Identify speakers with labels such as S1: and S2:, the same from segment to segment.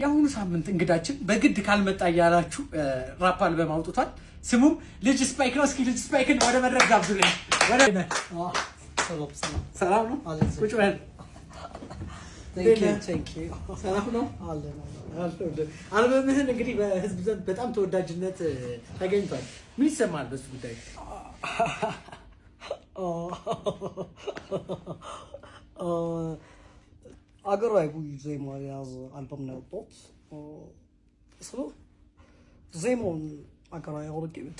S1: የአሁኑ ሳምንት እንግዳችን በግድ ካልመጣ ያላችሁ ራፕ አልበም አውጥቷል። ስሙም ልጅ ስፓይክ ነው። እስኪ ልጅ ስፓይክን ወደ መድረክ ጋብዙልኝ። ሰላም ነው? ቁጭ በል። ሰላም ነው? አልበምህን እንግዲህ በህዝብ ዘንድ በጣም ተወዳጅነት ተገኝቷል። ምን ይሰማል በሱ ጉዳይ?
S2: አገራዊ ዜማ የያዘ አልበም ነው ያወጣሁት። ዜማውን አገራዊ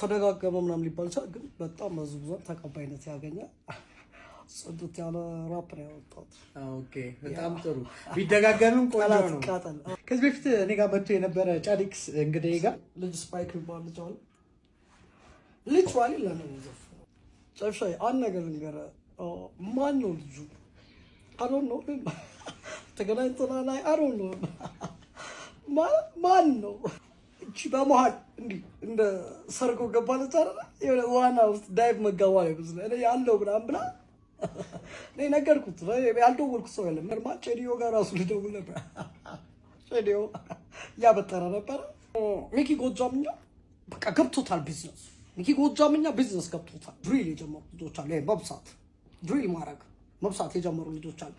S2: ተደጋገመ ምናምን ሊባል ይችላል፣ ግን በጣም በህዝቡ ዘንድ ተቀባይነት ያገኘ ጽድት ያለ ራፕ ነው ያወጣሁት።
S1: ኦኬ፣ በጣም ጥሩ። ቢደጋገምም ቆንጆ ነው። ከዚህ በፊት እኔ ጋር መጥቶ የነበረ ጫዲክስ እንግዲህ ጋር
S2: ልጅ ስፓይክ የሚባል ልጅ አለ። ልጅ ዋሊ ለምን ዘፍ ጨፍሻይ አንድ ነገር ልንገርህ። ማን ነው ልጁ? I don't know him. ተገናኝተናል። I don't know him. ማን ነው? እቺ በመሃል እንደ ሰርጎ ገባለች አይደል? የሆነ ዋና ውስጥ ዳይቭ መጋባ ላይ ብዙ እኔ ያለው ምናምን ብላ እኔ ነገርኩት። ያልደወልኩት ሰው የለም። ምርማ ቼዲዮ ጋር ራሱ ልደውል ነበር። ቼዲዮ ያበጠረ ነበር። ሚኪ ጎጃምኛ በቃ ገብቶታል ቢዝነስ። ሚኪ ጎጃምኛ ቢዝነስ ገብቶታል። ድሪል የጀመሩ ልጆች አሉ። በብዛት ድሪል ማድረግ መብሳት የጀመሩ ልጆች አሉ።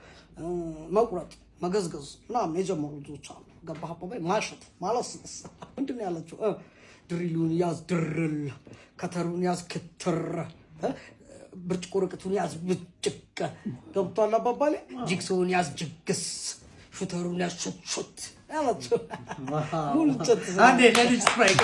S2: መቁረጥ መገዝገዝ ምናምን የጀመሩ ልጆች አሉ። ገባህ አባባይ? ማሸት ማለስለስ ምንድን ነው ያለችው? ድሪሉን ያዝ ድርል፣ ከተሩን ያዝ ክትር፣ ብርጭቆ ርቅቱን ያዝ ብጭቅ። ገብቷል አባባሌ? ጂክሶውን ያዝ ጅግስ፣ ሹተሩን ያዝ ሹት ያለችው። ሙሉ ጨት
S1: አንዴ ለልጅ ስፓይክ